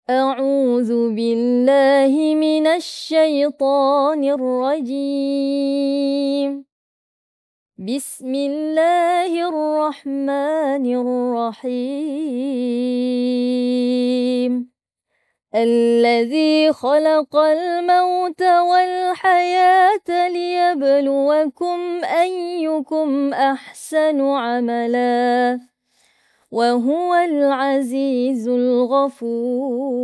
أعوذ بالله من الشيطان الرجيم. بسم الله الرحمن الرحيم. الذي خلق الموت والحياة ليبلوكم أيكم أحسن عملا وهو العزيز الغفور.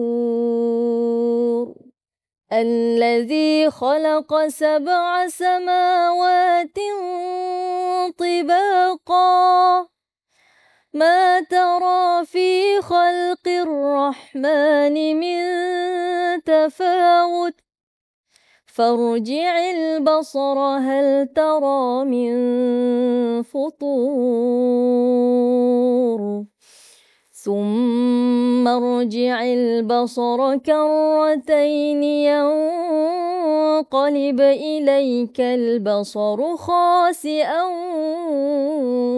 الذي خلق 7 سماوات طباقا ما ترى في خلق الرحمن من تفاوت فارجع البصر هل ترى من فطور ثم ارجع البصر كرتين ينقلب إليك البصر خاسئا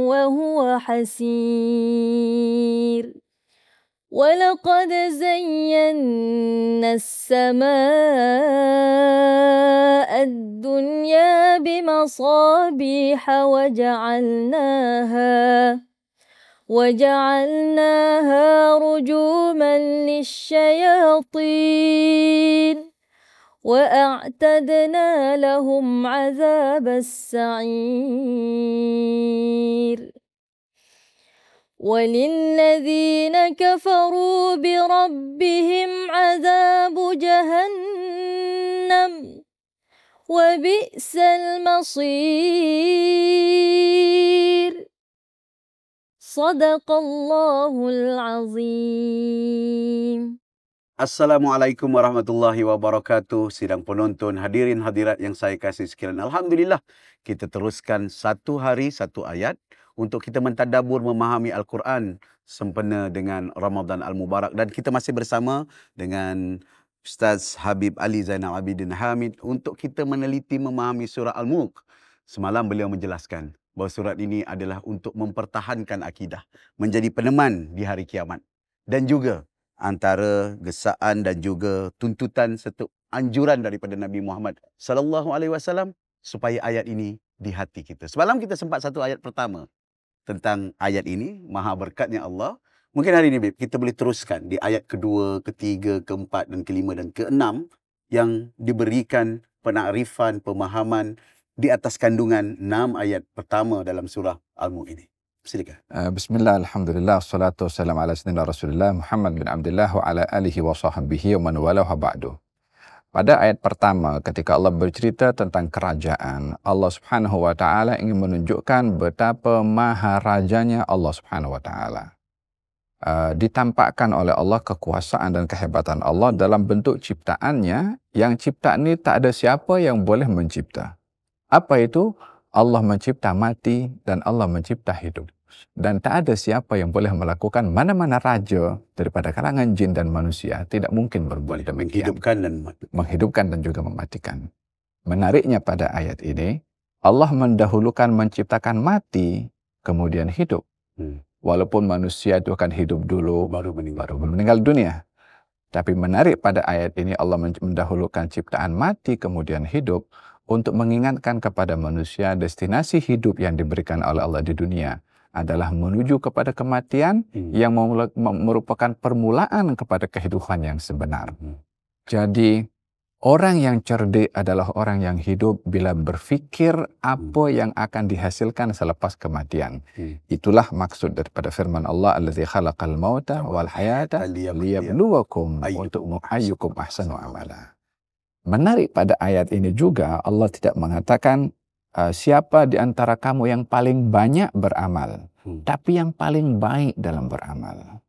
وهو حسير. ولقد زينا السماء الدنيا بمصابيح وجعلناها رجوما للشياطين وأعتدنا لهم عذاب السعير. وللذين كفروا بربهم عذاب جهنم وبئس المصير. Sadaqallahul azim. Assalamualaikum warahmatullahi wabarakatuh. Sidang penonton, hadirin hadirat yang saya kasih sekalian. Alhamdulillah, kita teruskan satu hari satu ayat untuk kita mentadabbur memahami Al-Quran sempena dengan Ramadan Al-Mubarak. Dan kita masih bersama dengan Ustaz Habib Ali Zainal Abidin Hamid untuk kita meneliti memahami surah Al-Mulk. Semalam beliau menjelaskan bahawa surat ini adalah untuk mempertahankan akidah, menjadi peneman di hari kiamat. Dan juga antara gesaan dan juga tuntutan serta anjuran daripada Nabi Muhammad SAW supaya ayat ini di hati kita. Semalam kita sempat satu ayat pertama tentang ayat ini, maha berkatnya Allah. Mungkin hari ini kita boleh teruskan di ayat kedua, ketiga, keempat dan kelima dan keenam yang diberikan penakrifan, pemahaman di atas kandungan 6 ayat pertama dalam surah Al-Mulk ini. Silakan. Bismillah, alhamdulillah, wassalatu wassalamu ala sayyidina Rasulullah Muhammad bin Abdullah wa ala alihi wa sahbihi wa man walahu ba'du. Pada ayat pertama ketika Allah bercerita tentang kerajaan, Allah Subhanahu wa taala ingin menunjukkan betapa maharajanya Allah Subhanahu wa taala. Ditampakkan oleh Allah kekuasaan dan kehebatan Allah dalam bentuk ciptaannya, yang ciptaan ini tak ada siapa yang boleh mencipta. Apa itu? Allah mencipta mati dan Allah mencipta hidup. Dan tak ada siapa yang boleh melakukan, mana-mana raja daripada kalangan jin dan manusia tidak mungkin berbuat demikian. Menghidupkan dan juga mematikan. Menariknya pada ayat ini, Allah mendahulukan menciptakan mati, kemudian hidup. Walaupun manusia itu akan hidup dulu, baru meninggal dunia. Tapi menarik pada ayat ini, Allah mendahulukan ciptaan mati, kemudian hidup, untuk mengingatkan kepada manusia destinasi hidup yang diberikan oleh Allah di dunia adalah menuju kepada kematian yang merupakan permulaan kepada kehidupan yang sebenar. Jadi orang yang cerdik adalah orang yang hidup bila berfikir apa yang akan dihasilkan selepas kematian. Itulah maksud daripada firman Allah, allazi khalaqal mauta wal hayata liyabluwakum, untuk ayyukum ahsanu amala. Menarik pada ayat ini juga Allah tidak mengatakan siapa di antara kamu yang paling banyak beramal, tapi yang paling baik dalam beramal.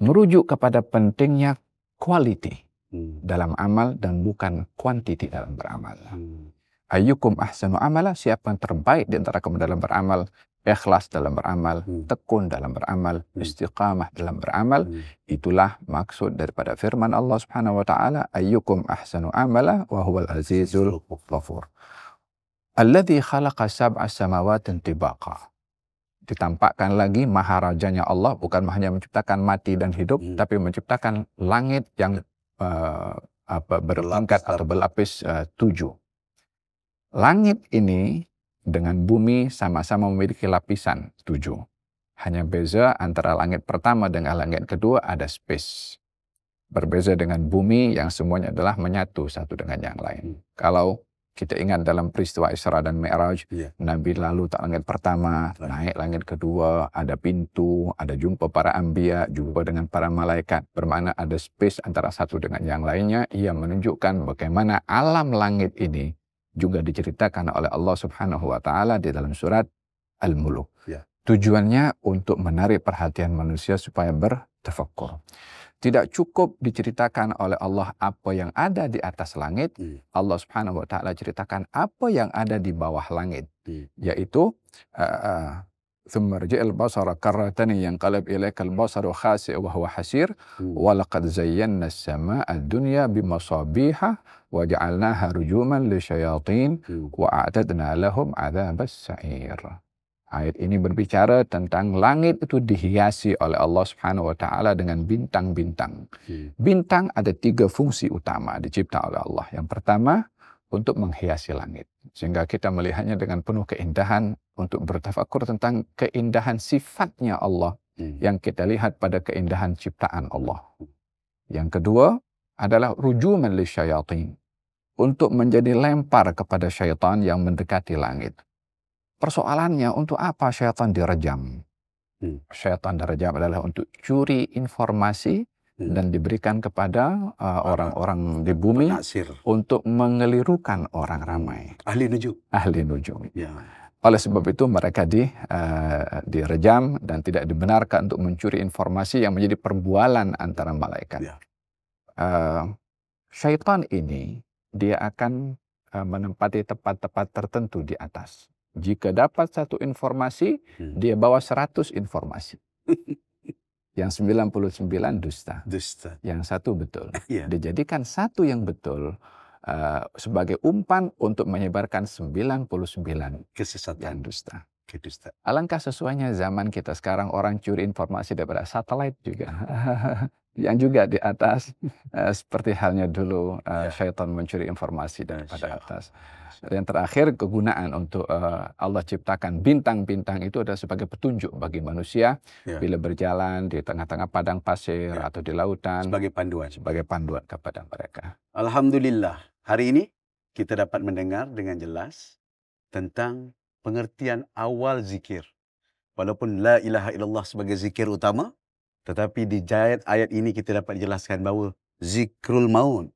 Merujuk kepada pentingnya quality dalam amal dan bukan quantity dalam beramal. Ayyukum ahsanu amala, siapa yang terbaik di antara kamu dalam beramal, ikhlas dalam beramal, tekun dalam beramal, istiqamah dalam beramal. Itulah maksud daripada firman Allah Subhanahu wa taala, ayyukum ahsanu amala wa huwal azizul ghafur. Alladzi khalaqa sab'a samawatin tibaqa. ditampakkan lagi maharajanya Allah, bukan hanya menciptakan mati dan hidup, tapi menciptakan langit yang bertingkat atau berlapis 7. Langit ini dengan bumi sama-sama memiliki lapisan 7. Hanya beza antara langit pertama dengan langit kedua ada space. Berbeza dengan bumi yang semuanya adalah menyatu satu dengan yang lain. Kalau kita ingat dalam peristiwa Isra dan Mi'raj, Nabi lalu tak langit pertama, naik langit kedua, ada pintu, ada jumpa para anbiya, jumpa dengan para malaikat. Bermakna ada space antara satu dengan yang lainnya. Ia menunjukkan bagaimana alam langit ini juga diceritakan oleh Allah Subhanahu wa Ta'ala di dalam surat Al-Mulk. Tujuannya untuk menarik perhatian manusia supaya bertafakkur. Tidak cukup diceritakan oleh Allah apa yang ada di atas langit. Allah Subhanahu wa Ta'ala ceritakan apa yang ada di bawah langit, yaitu ثم رجع البصر كرتين ينقلب إليك البصر خاسئ وهو حسير ولقد زينا السماء الدنيا بمصابيح وجعلناها رجوما للشياطين وأعتدنا لهم عذاب السعير. Ayat ini berbicara tentang langit itu dihiasi oleh Allah Subhanahu wa Ta'ala dengan bintang-bintang. Bintang ada 3 fungsi utama dicipta oleh Allah. Yang pertama, untuk menghiasi langit, sehingga kita melihatnya dengan penuh keindahan, untuk bertafakur tentang keindahan sifatnya Allah yang kita lihat pada keindahan ciptaan Allah. Yang kedua adalah rujuman lisyayatin, untuk menjadi lempar kepada syaitan yang mendekati langit. Persoalannya, untuk apa syaitan direjam? Syaitan direjam adalah untuk curi informasi dan diberikan kepada orang-orang di bumi untuk mengelirukan orang ramai. Ahli nujum. Oleh sebab itu mereka direjam dan tidak dibenarkan untuk mencuri informasi yang menjadi perbualan antara malaikat. Syaitan ini dia akan menempati tempat-tempat tertentu di atas. Jika dapat satu informasi, dia bawa 100 informasi. Yang 99 dusta. Yang satu betul. Dijadikan satu yang betul sebagai umpan untuk menyebarkan 99 kesesatan yang dusta. Alangkah sesuainya zaman kita sekarang, orang curi informasi daripada satelit juga. Yang juga di atas, seperti halnya dulu syaitan mencuri informasi daripada atas. Yang terakhir, kegunaan untuk Allah ciptakan bintang-bintang itu adalah sebagai petunjuk bagi manusia bila berjalan di tengah-tengah padang pasir atau di lautan. Sebagai panduan kepada mereka. Alhamdulillah, hari ini kita dapat mendengar dengan jelas tentang pengertian awal zikir. Walaupun la ilaha illallah sebagai zikir utama, tetapi di ayat ini kita dapat jelaskan bahawa zikrul maut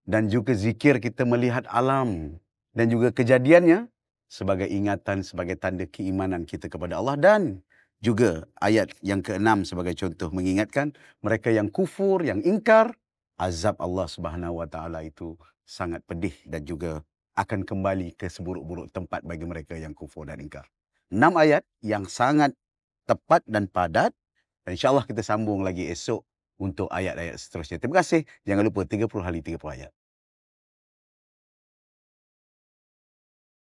dan juga zikir kita melihat alam dan juga kejadiannya sebagai ingatan, sebagai tanda keimanan kita kepada Allah. Dan juga ayat yang ke-6 sebagai contoh mengingatkan mereka yang kufur, yang ingkar, azab Allah Subhanahu wa Ta'ala itu sangat pedih dan juga akan kembali ke seburuk-buruk tempat bagi mereka yang kufur dan ingkar. 6 ayat yang sangat tepat dan padat. Dan insyaAllah kita sambung lagi esok untuk ayat-ayat seterusnya. Terima kasih. Jangan lupa 30 hari 30 ayat.